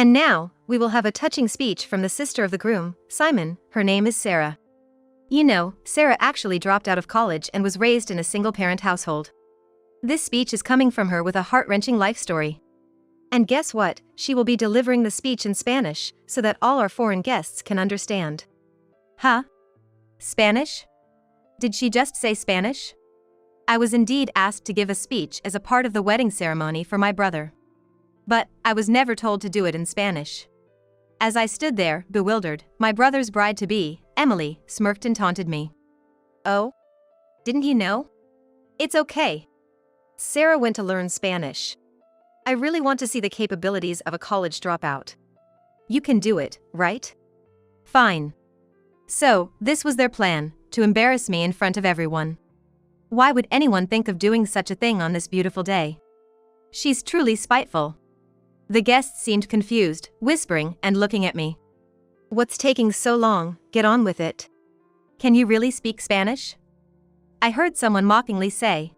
And now, we will have a touching speech from the sister of the groom, Simon. Her name is Sarah. You know, Sarah actually dropped out of college and was raised in a single-parent household. This speech is coming from her with a heart-wrenching life story. And guess what? She will be delivering the speech in Spanish, so that all our foreign guests can understand. Huh? Spanish? Did she just say Spanish? I was indeed asked to give a speech as a part of the wedding ceremony for my brother. But I was never told to do it in Spanish. As I stood there, bewildered, my brother's bride-to-be, Emily, smirked and taunted me. Oh? Didn't you know? It's okay. Sarah went to learn Spanish. I really want to see the capabilities of a college dropout. You can do it, right? Fine. So, this was their plan, to embarrass me in front of everyone. Why would anyone think of doing such a thing on this beautiful day? She's truly spiteful. The guests seemed confused, whispering and looking at me. What's taking so long? Get on with it. Can you really speak Spanish? I heard someone mockingly say.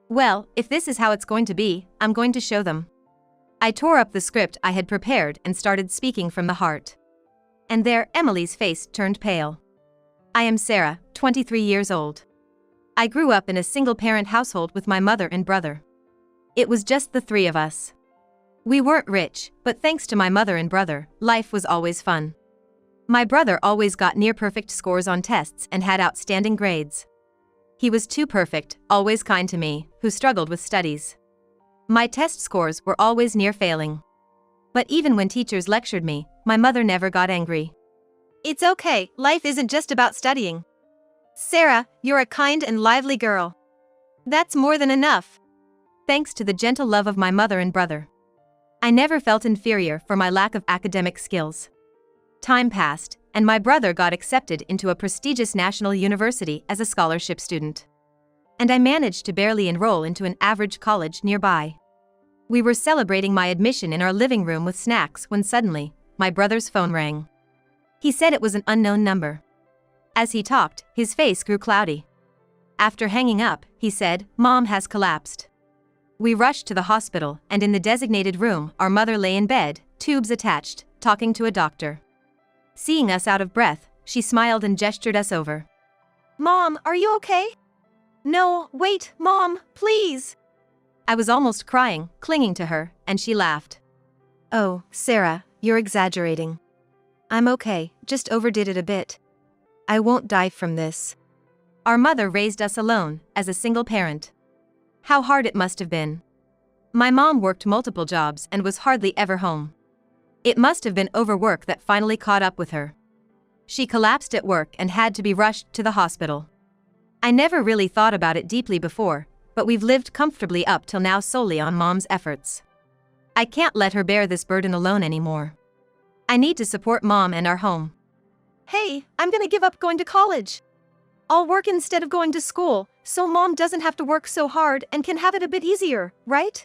Well, if this is how it's going to be, I'm going to show them. I tore up the script I had prepared and started speaking from the heart. And there, Emily's face turned pale. I am Sarah, 23 years old. I grew up in a single-parent household with my mother and brother. It was just the three of us. We weren't rich, but thanks to my mother and brother, life was always fun. My brother always got near-perfect scores on tests and had outstanding grades. He was too perfect, always kind to me, who struggled with studies. My test scores were always near failing. But even when teachers lectured me, my mother never got angry. It's okay, life isn't just about studying. Sarah, you're a kind and lively girl. That's more than enough. Thanks to the gentle love of my mother and brother. I never felt inferior for my lack of academic skills. Time passed, and my brother got accepted into a prestigious national university as a scholarship student. And I managed to barely enroll into an average college nearby. We were celebrating my admission in our living room with snacks when suddenly, my brother's phone rang. He said it was an unknown number. As he talked, his face grew cloudy. After hanging up, he said, "Mom has collapsed." We rushed to the hospital, and in the designated room, our mother lay in bed, tubes attached, talking to a doctor. Seeing us out of breath, she smiled and gestured us over. Mom, are you okay? No, wait, Mom, please. I was almost crying, clinging to her, and she laughed. Oh, Sarah, you're exaggerating. I'm okay, just overdid it a bit. I won't die from this. Our mother raised us alone, as a single parent. How hard it must have been. My mom worked multiple jobs and was hardly ever home. It must have been overwork that finally caught up with her. She collapsed at work and had to be rushed to the hospital. I never really thought about it deeply before, but we've lived comfortably up till now solely on Mom's efforts. I can't let her bear this burden alone anymore. I need to support Mom and our home. Hey, I'm gonna give up going to college. I'll work instead of going to school, so Mom doesn't have to work so hard and can have it a bit easier, right?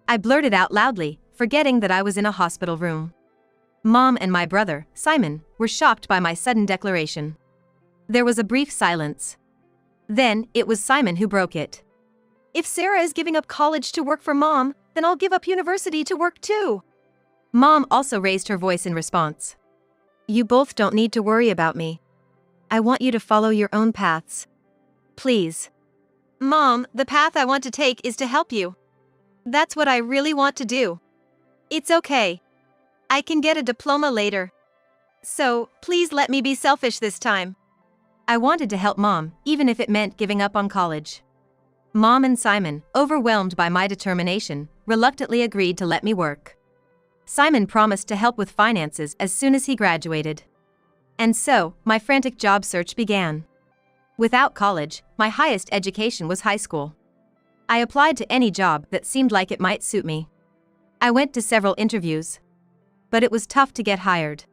I blurted out loudly, forgetting that I was in a hospital room. Mom and my brother, Simon, were shocked by my sudden declaration. There was a brief silence. Then, it was Simon who broke it. If Sarah is giving up college to work for Mom, then I'll give up university to work too. Mom also raised her voice in response. You both don't need to worry about me. I want you to follow your own paths. Please. Mom, the path I want to take is to help you. That's what I really want to do. It's okay. I can get a diploma later. So, please let me be selfish this time. I wanted to help Mom, even if it meant giving up on college. Mom and Simon, overwhelmed by my determination, reluctantly agreed to let me work. Simon promised to help with finances as soon as he graduated. And so, my frantic job search began. Without college, my highest education was high school. I applied to any job that seemed like it might suit me. I went to several interviews. But it was tough to get hired.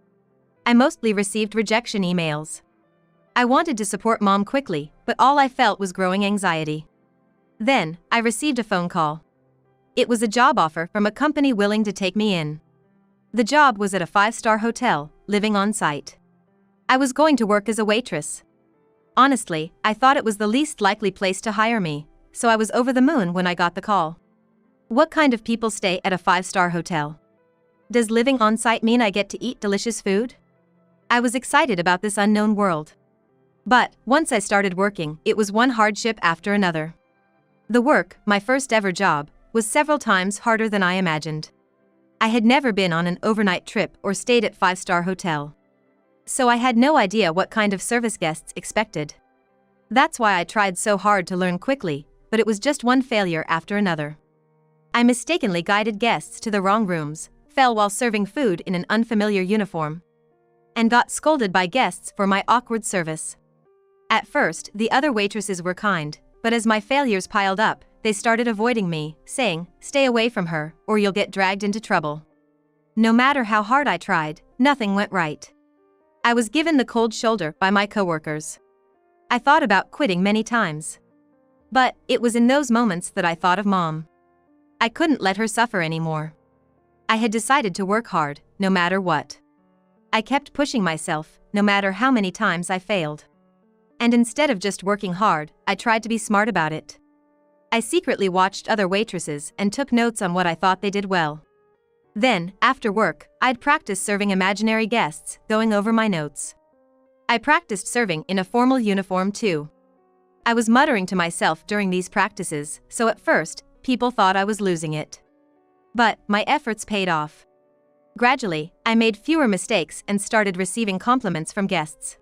I mostly received rejection emails. I wanted to support Mom quickly, but all I felt was growing anxiety. Then, I received a phone call. It was a job offer from a company willing to take me in. The job was at a 5-star hotel, living on site. I was going to work as a waitress. Honestly, I thought it was the least likely place to hire me, so I was over the moon when I got the call. What kind of people stay at a 5-star hotel? Does living on site mean I get to eat delicious food? I was excited about this unknown world. But, once I started working, it was one hardship after another. The work, my first ever job, was several times harder than I imagined. I had never been on an overnight trip or stayed at 5-star hotel. So I had no idea what kind of service guests expected. That's why I tried so hard to learn quickly, but it was just one failure after another. I mistakenly guided guests to the wrong rooms, fell while serving food in an unfamiliar uniform, and got scolded by guests for my awkward service. At first, the other waitresses were kind, but as my failures piled up, they started avoiding me, saying, "Stay away from her, or you'll get dragged into trouble." No matter how hard I tried, nothing went right. I was given the cold shoulder by my coworkers. I thought about quitting many times. But it was in those moments that I thought of Mom. I couldn't let her suffer anymore. I had decided to work hard, no matter what. I kept pushing myself, no matter how many times I failed. And instead of just working hard, I tried to be smart about it. I secretly watched other waitresses and took notes on what I thought they did well. Then, after work, I'd practice serving imaginary guests, going over my notes. I practiced serving in a formal uniform too. I was muttering to myself during these practices, so at first, people thought I was losing it. But my efforts paid off. Gradually, I made fewer mistakes and started receiving compliments from guests.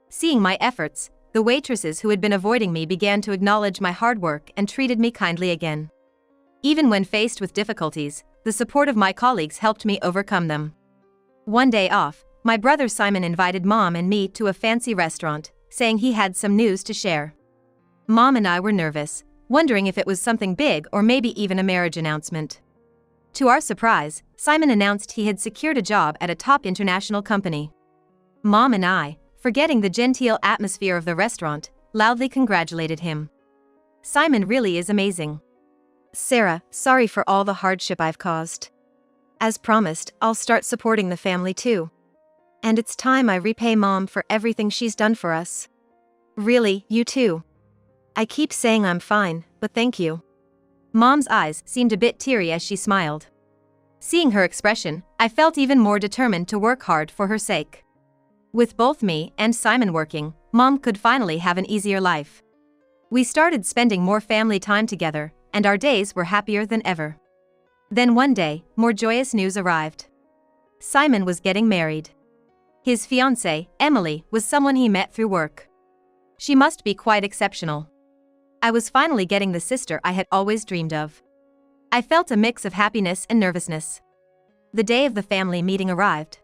Seeing my efforts, the waitresses who had been avoiding me began to acknowledge my hard work and treated me kindly again. Even when faced with difficulties, the support of my colleagues helped me overcome them. One day off, my brother Simon invited Mom and me to a fancy restaurant, saying he had some news to share. Mom and I were nervous, wondering if it was something big or maybe even a marriage announcement. To our surprise, Simon announced he had secured a job at a top international company. Mom and I, forgetting the genteel atmosphere of the restaurant, loudly congratulated him. Simon really is amazing. Sarah, sorry for all the hardship I've caused. As promised, I'll start supporting the family too. And it's time I repay Mom for everything she's done for us. Really, you too. I keep saying I'm fine, but thank you. Mom's eyes seemed a bit teary as she smiled. Seeing her expression, I felt even more determined to work hard for her sake. With both me and Simon working, Mom could finally have an easier life. We started spending more family time together, and our days were happier than ever. Then one day, more joyous news arrived. Simon was getting married. His fiancée, Emily, was someone he met through work. She must be quite exceptional. I was finally getting the sister I had always dreamed of. I felt a mix of happiness and nervousness. The day of the family meeting arrived.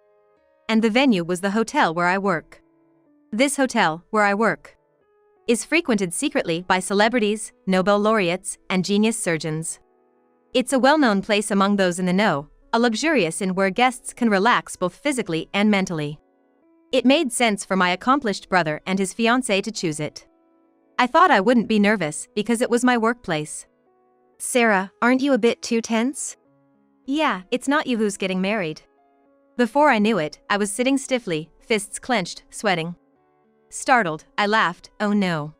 And the venue was the hotel where I work. This hotel, where I work, is frequented secretly by celebrities, Nobel laureates, and genius surgeons. It's a well-known place among those in the know, a luxurious inn where guests can relax both physically and mentally. It made sense for my accomplished brother and his fiancée to choose it. I thought I wouldn't be nervous because it was my workplace. Sarah, aren't you a bit too tense? Yeah, it's not you who's getting married. Before I knew it, I was sitting stiffly, fists clenched, sweating. Startled, I laughed, oh no.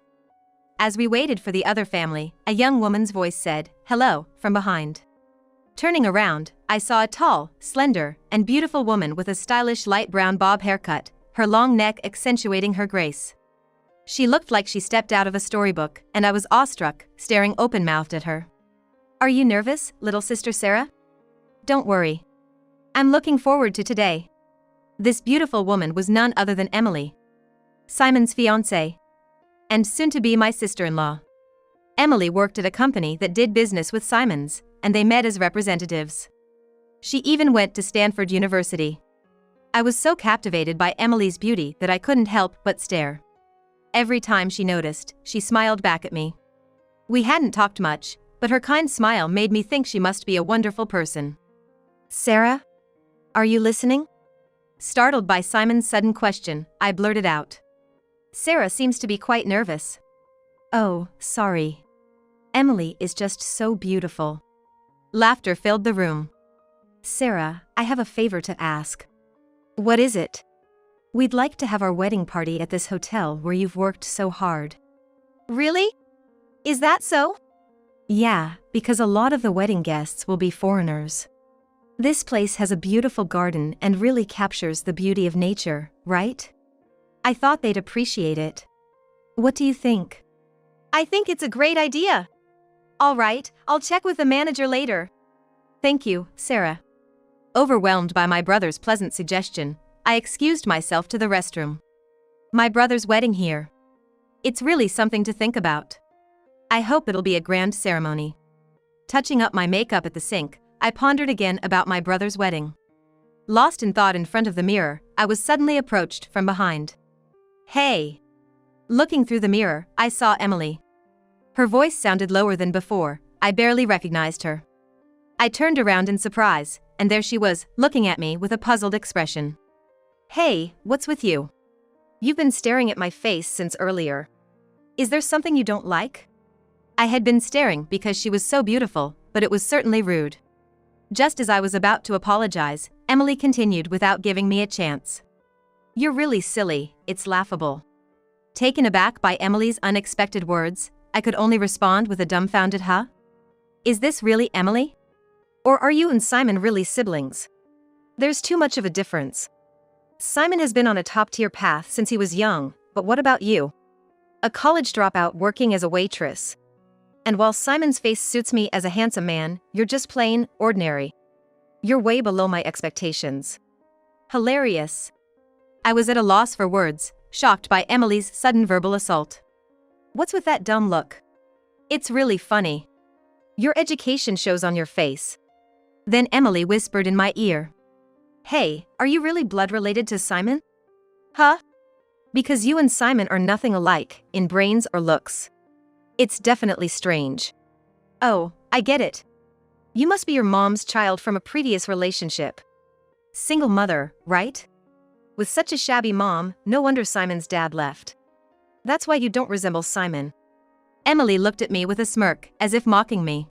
As we waited for the other family, a young woman's voice said, "Hello," from behind. Turning around, I saw a tall, slender, and beautiful woman with a stylish light brown bob haircut, her long neck accentuating her grace. She looked like she stepped out of a storybook, and I was awestruck, staring open-mouthed at her. Are you nervous, little sister Sarah? Don't worry. I'm looking forward to today. This beautiful woman was none other than Emily, Simon's fiancée, and soon-to-be my sister-in-law. Emily worked at a company that did business with Simon's, and they met as representatives. She even went to Stanford University. I was so captivated by Emily's beauty that I couldn't help but stare. Every time she noticed, she smiled back at me. We hadn't talked much, but her kind smile made me think she must be a wonderful person. Sarah? Are you listening? Startled by Simon's sudden question, I blurted out. Sarah seems to be quite nervous. Oh, sorry. Emily is just so beautiful. Laughter filled the room. Sarah, I have a favor to ask. What is it? We'd like to have our wedding party at this hotel where you've worked so hard. Really? Is that so? Yeah, because a lot of the wedding guests will be foreigners. This place has a beautiful garden and really captures the beauty of nature, right? I thought they'd appreciate it. What do you think? I think it's a great idea. All right, I'll check with the manager later. Thank you, Sarah. Overwhelmed by my brother's pleasant suggestion, I excused myself to the restroom. My brother's wedding here. It's really something to think about. I hope it'll be a grand ceremony. Touching up my makeup at the sink, I pondered again about my brother's wedding. Lost in thought in front of the mirror, I was suddenly approached from behind. Hey! Looking through the mirror, I saw Emily. Her voice sounded lower than before. I barely recognized her. I turned around in surprise, and there she was, looking at me with a puzzled expression. Hey, what's with you? You've been staring at my face since earlier. Is there something you don't like? I had been staring because she was so beautiful, but it was certainly rude. Just as I was about to apologize, Emily continued without giving me a chance. You're really silly, it's laughable. Taken aback by Emily's unexpected words, I could only respond with a dumbfounded huh? Is this really Emily? Or are you and Simon really siblings? There's too much of a difference. Simon has been on a top-tier path since he was young, but what about you? A college dropout working as a waitress. And while Simon's face suits me as a handsome man, you're just plain, ordinary. You're way below my expectations. Hilarious. I was at a loss for words, shocked by Emily's sudden verbal assault. What's with that dumb look? It's really funny. Your education shows on your face. Then Emily whispered in my ear. Hey, are you really blood-related to Simon? Huh? Because you and Simon are nothing alike, in brains or looks. It's definitely strange. Oh, I get it. You must be your mom's child from a previous relationship. Single mother, right? With such a shabby mom, no wonder Simon's dad left. That's why you don't resemble Simon. Emily looked at me with a smirk, as if mocking me.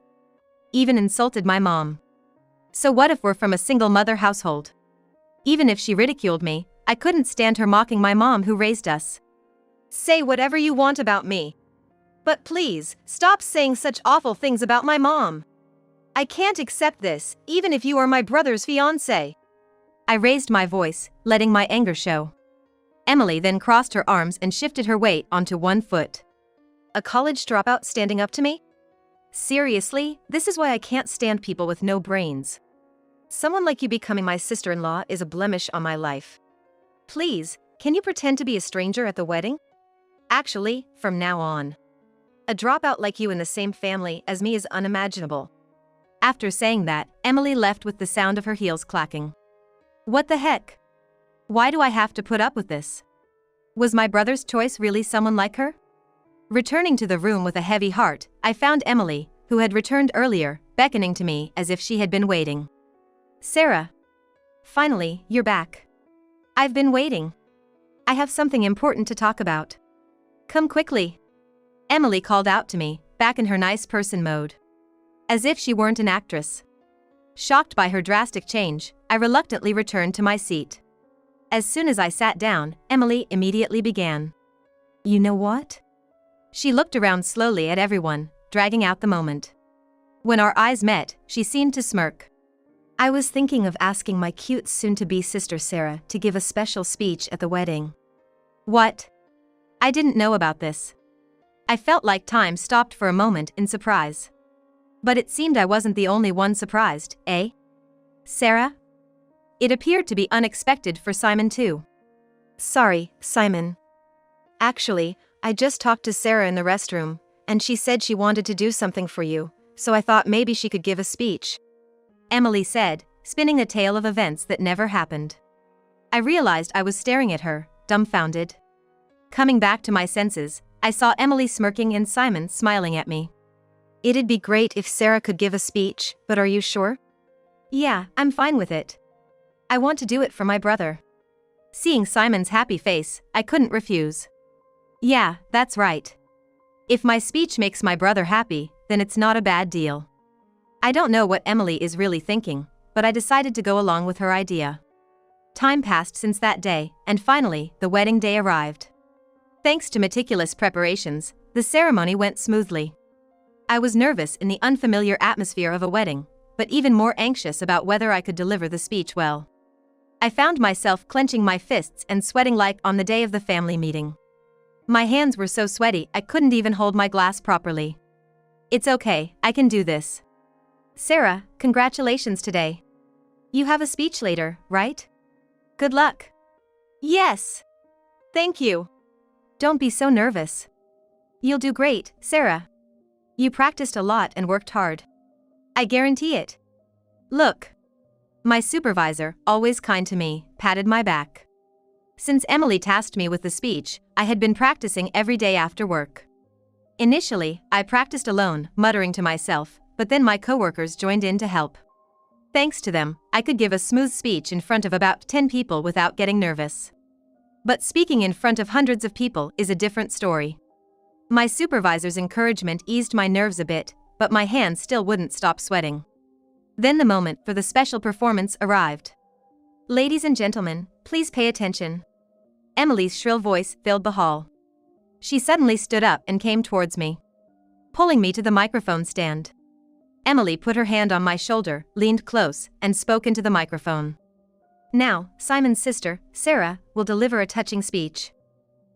Even insulted my mom. So what if we're from a single mother household? Even if she ridiculed me, I couldn't stand her mocking my mom who raised us. Say whatever you want about me. But please, stop saying such awful things about my mom. I can't accept this, even if you are my brother's fiancé. I raised my voice, letting my anger show. Emily then crossed her arms and shifted her weight onto one foot. A college dropout standing up to me? Seriously, this is why I can't stand people with no brains. Someone like you becoming my sister-in-law is a blemish on my life. Please, can you pretend to be a stranger at the wedding? Actually, from now on. A dropout like you in the same family as me is unimaginable. After saying that, Emily left with the sound of her heels clacking. What the heck? Why do I have to put up with this? Was my brother's choice really someone like her? Returning to the room with a heavy heart, I found Emily, who had returned earlier, beckoning to me as if she had been waiting. Sarah. Finally, you're back. I've been waiting. I have something important to talk about. Come quickly. Emily called out to me, back in her nice person mode. As if she weren't an actress. Shocked by her drastic change, I reluctantly returned to my seat. As soon as I sat down, Emily immediately began. You know what? She looked around slowly at everyone, dragging out the moment. When our eyes met, she seemed to smirk. I was thinking of asking my cute soon-to-be sister Sarah to give a special speech at the wedding. What? I didn't know about this. I felt like time stopped for a moment in surprise. But it seemed I wasn't the only one surprised, eh? Sarah? It appeared to be unexpected for Simon too. Sorry, Simon. Actually, I just talked to Sarah in the restroom, and she said she wanted to do something for you, so I thought maybe she could give a speech. Emily said, spinning a tale of events that never happened. I realized I was staring at her, dumbfounded. Coming back to my senses, I saw Emily smirking and Simon smiling at me. It'd be great if Sarah could give a speech, but are you sure? Yeah, I'm fine with it. I want to do it for my brother. Seeing Simon's happy face, I couldn't refuse. Yeah, that's right. If my speech makes my brother happy, then it's not a bad deal. I don't know what Emily is really thinking, but I decided to go along with her idea. Time passed since that day, and finally, the wedding day arrived. Thanks to meticulous preparations, the ceremony went smoothly. I was nervous in the unfamiliar atmosphere of a wedding, but even more anxious about whether I could deliver the speech well. I found myself clenching my fists and sweating like on the day of the family meeting. My hands were so sweaty I couldn't even hold my glass properly. It's okay, I can do this. Sarah, congratulations today. You have a speech later, right? Good luck. Yes. Thank you. Don't be so nervous. You'll do great, Sarah. You practiced a lot and worked hard. I guarantee it. Look. My supervisor, always kind to me, patted my back. Since Emily tasked me with the speech, I had been practicing every day after work. Initially, I practiced alone, muttering to myself, but then my coworkers joined in to help. Thanks to them, I could give a smooth speech in front of about 10 people without getting nervous. But speaking in front of hundreds of people is a different story. My supervisor's encouragement eased my nerves a bit, but my hands still wouldn't stop sweating. Then the moment for the special performance arrived. Ladies and gentlemen, please pay attention. Emily's shrill voice filled the hall. She suddenly stood up and came towards me, pulling me to the microphone stand. Emily put her hand on my shoulder, leaned close, and spoke into the microphone. Now, Simon's sister, Sarah, will deliver a touching speech.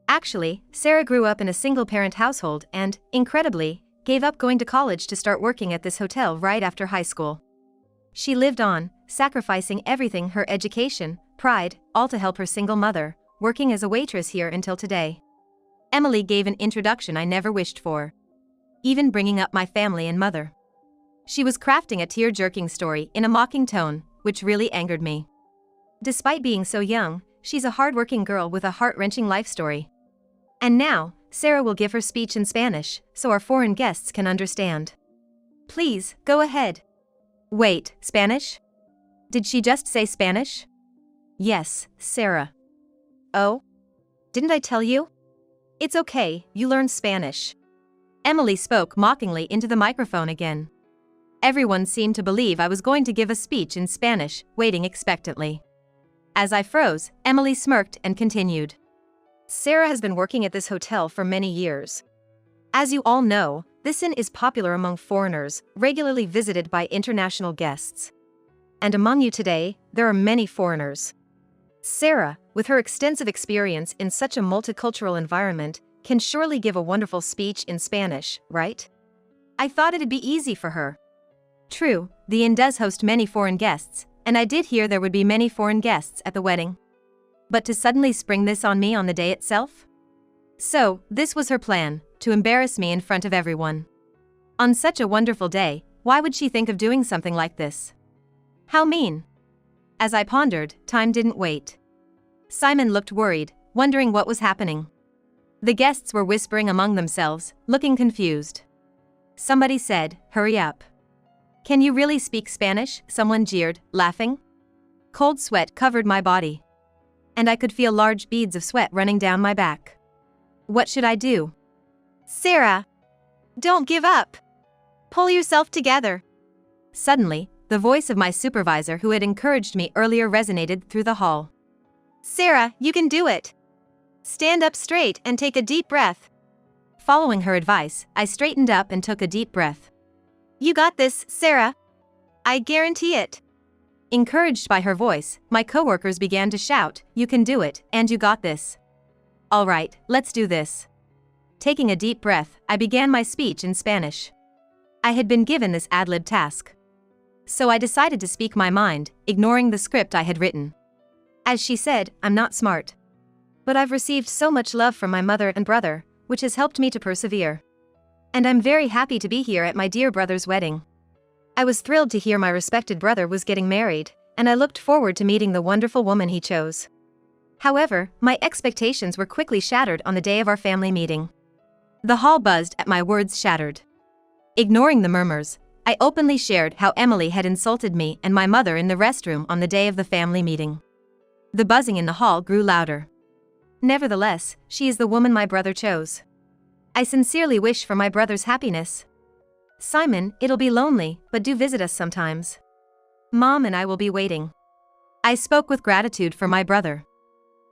Actually, Sarah grew up in a single-parent household and, incredibly, gave up going to college to start working at this hotel right after high school. She lived on, sacrificing everything, her education, pride, all to help her single mother, working as a waitress here until today. Emily gave an introduction I never wished for, even bringing up my family and mother. She was crafting a tear-jerking story in a mocking tone, which really angered me. Despite being so young, she's a hard-working girl with a heart-wrenching life story. And now, Sarah will give her speech in Spanish, so our foreign guests can understand. Please, go ahead. Wait, Spanish? Did she just say Spanish? Yes, Sarah. Oh? Didn't I tell you? It's okay, you learned Spanish. Emily spoke mockingly into the microphone again. Everyone seemed to believe I was going to give a speech in Spanish, waiting expectantly. As I froze, Emily smirked and continued. Sarah has been working at this hotel for many years. As you all know, this inn is popular among foreigners, regularly visited by international guests. And among you today, there are many foreigners. Sarah, with her extensive experience in such a multicultural environment, can surely give a wonderful speech in Spanish, right? I thought it'd be easy for her. True, the inn does host many foreign guests, and I did hear there would be many foreign guests at the wedding. But to suddenly spring this on me on the day itself? So, this was her plan, to embarrass me in front of everyone. On such a wonderful day, why would she think of doing something like this? How mean. As I pondered, time didn't wait. Simon looked worried, wondering what was happening. The guests were whispering among themselves, looking confused. Somebody said, "Hurry up." "Can you really speak Spanish?" someone jeered, laughing. Cold sweat covered my body. And I could feel large beads of sweat running down my back. What should I do? Sarah! Don't give up! Pull yourself together! Suddenly, the voice of my supervisor who had encouraged me earlier resonated through the hall. Sarah, you can do it! Stand up straight and take a deep breath. Following her advice, I straightened up and took a deep breath. You got this, Sarah. I guarantee it. Encouraged by her voice, my coworkers began to shout, "You can do it, and you got this." All right, let's do this. Taking a deep breath, I began my speech in Spanish. I had been given this ad-lib task. So I decided to speak my mind, ignoring the script I had written. As she said, I'm not smart. But I've received so much love from my mother and brother, which has helped me to persevere. And I'm very happy to be here at my dear brother's wedding. I was thrilled to hear my respected brother was getting married, and I looked forward to meeting the wonderful woman he chose. However, my expectations were quickly shattered on the day of our family meeting. The hall buzzed at my words shattered. Ignoring the murmurs, I openly shared how Emily had insulted me and my mother in the restroom on the day of the family meeting. The buzzing in the hall grew louder. Nevertheless, she is the woman my brother chose. I sincerely wish for my brother's happiness. Simon, it'll be lonely, but do visit us sometimes. Mom and I will be waiting. I spoke with gratitude for my brother.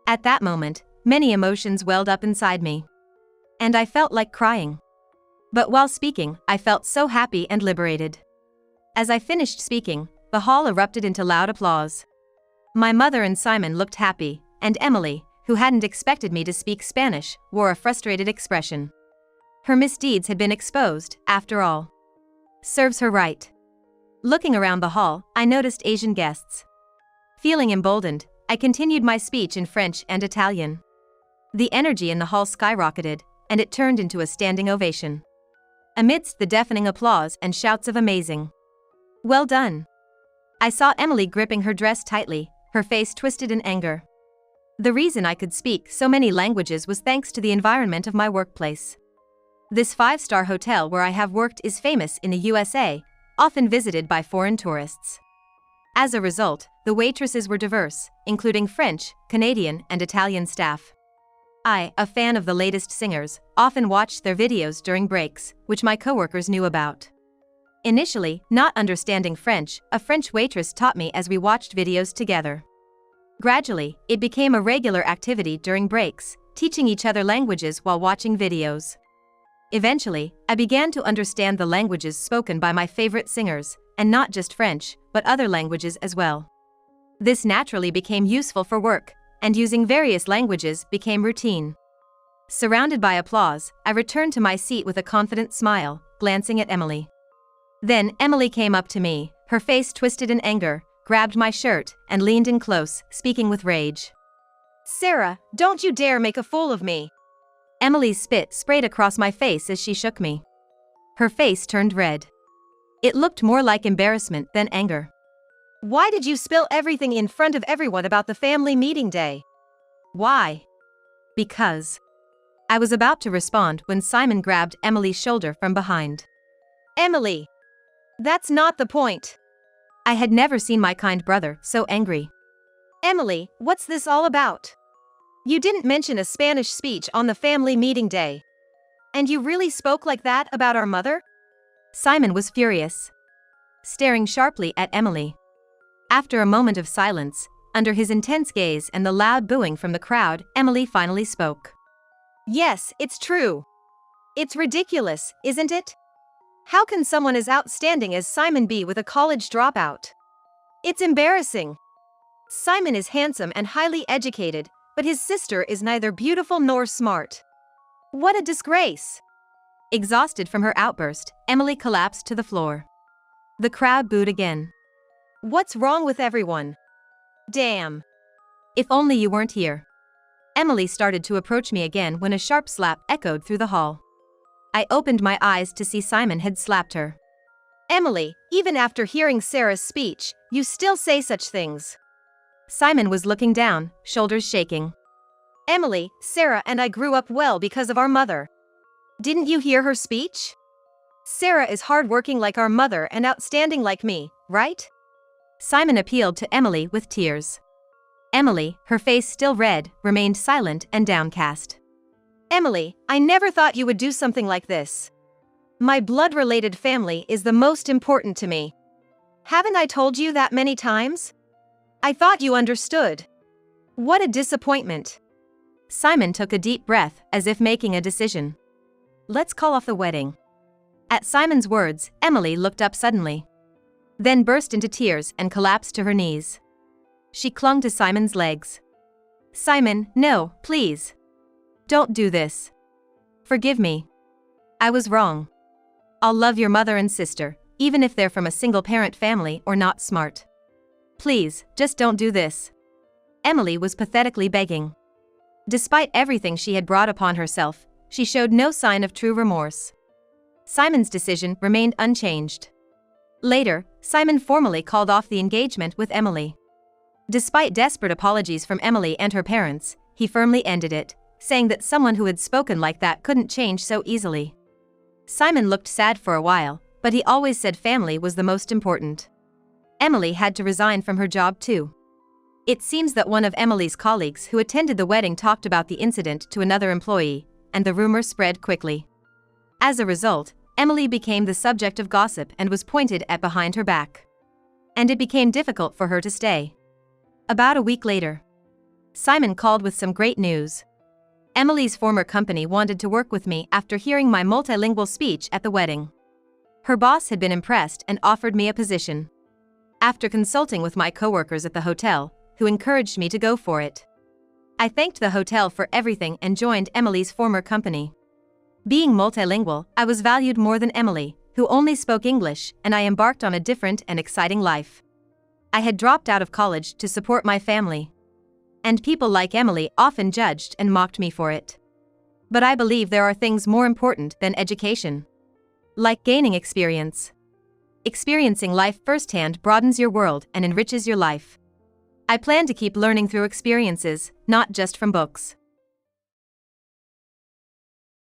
At that moment, many emotions welled up inside me. And I felt like crying. But while speaking, I felt so happy and liberated. As I finished speaking, the hall erupted into loud applause. My mother and Simon looked happy, and Emily, who hadn't expected me to speak Spanish, wore a frustrated expression. Her misdeeds had been exposed, after all. Serves her right. Looking around the hall, I noticed Asian guests. Feeling emboldened, I continued my speech in French and Italian. The energy in the hall skyrocketed, and it turned into a standing ovation. Amidst the deafening applause and shouts of amazing. Well done. I saw Emily gripping her dress tightly, her face twisted in anger. The reason I could speak so many languages was thanks to the environment of my workplace. This 5-star hotel where I have worked is famous in the USA, often visited by foreign tourists. As a result, the waitresses were diverse, including French, Canadian, and Italian staff. I, a fan of the latest singers, often watched their videos during breaks, which my coworkers knew about. Initially, not understanding French, a French waitress taught me as we watched videos together. Gradually, it became a regular activity during breaks, teaching each other languages while watching videos. Eventually, I began to understand the languages spoken by my favorite singers, and not just French, but other languages as well. This naturally became useful for work, and using various languages became routine. Surrounded by applause, I returned to my seat with a confident smile, glancing at Emily. Then Emily came up to me, her face twisted in anger, grabbed my shirt, and leaned in close, speaking with rage. "Sarah, don't you dare make a fool of me!" Emily's spit sprayed across my face as she shook me. Her face turned red. It looked more like embarrassment than anger. "Why did you spill everything in front of everyone about the family meeting day?" "Why?" "Because." I was about to respond when Simon grabbed Emily's shoulder from behind. "Emily! That's not the point." I had never seen my kind brother so angry. "Emily, what's this all about? You didn't mention a Spanish speech on the family meeting day. And you really spoke like that about our mother?" Simon was furious, staring sharply at Emily. After a moment of silence, under his intense gaze and the loud booing from the crowd, Emily finally spoke. "Yes, it's true. It's ridiculous, isn't it? How can someone as outstanding as Simon be with a college dropout? It's embarrassing. Simon is handsome and highly educated, but his sister is neither beautiful nor smart. What a disgrace!" Exhausted from her outburst, Emily collapsed to the floor. The crowd booed again. "What's wrong with everyone? Damn. If only you weren't here." Emily started to approach me again when a sharp slap echoed through the hall. I opened my eyes to see Simon had slapped her. "Emily, even after hearing Sarah's speech, you still say such things." Simon was looking down, shoulders shaking. "Emily, Sarah and I grew up well because of our mother. Didn't you hear her speech? Sarah is hardworking like our mother and outstanding like me, right?" Simon appealed to Emily with tears. Emily, her face still red, remained silent and downcast. "Emily, I never thought you would do something like this. My blood-related family is the most important to me. Haven't I told you that many times? I thought you understood. What a disappointment." Simon took a deep breath, as if making a decision. "Let's call off the wedding." At Simon's words, Emily looked up suddenly, then burst into tears and collapsed to her knees. She clung to Simon's legs. "Simon, no, please. Don't do this. Forgive me. I was wrong. I'll love your mother and sister, even if they're from a single-parent family or not smart. Please, just don't do this." Emily was pathetically begging. Despite everything she had brought upon herself, she showed no sign of true remorse. Simon's decision remained unchanged. Later, Simon formally called off the engagement with Emily. Despite desperate apologies from Emily and her parents, he firmly ended it, saying that someone who had spoken like that couldn't change so easily. Simon looked sad for a while, but he always said family was the most important. Emily had to resign from her job too. It seems that one of Emily's colleagues who attended the wedding talked about the incident to another employee, and the rumor spread quickly. As a result, Emily became the subject of gossip and was pointed at behind her back. And it became difficult for her to stay. About a week later, Simon called with some great news. Emily's former company wanted to work with me after hearing my multilingual speech at the wedding. Her boss had been impressed and offered me a position. After consulting with my coworkers at the hotel, who encouraged me to go for it, I thanked the hotel for everything and joined Emily's former company. Being multilingual, I was valued more than Emily, who only spoke English, and I embarked on a different and exciting life. I had dropped out of college to support my family. And people like Emily often judged and mocked me for it. But I believe there are things more important than education. Like gaining experience. Experiencing life firsthand broadens your world and enriches your life. I plan to keep learning through experiences, not just from books.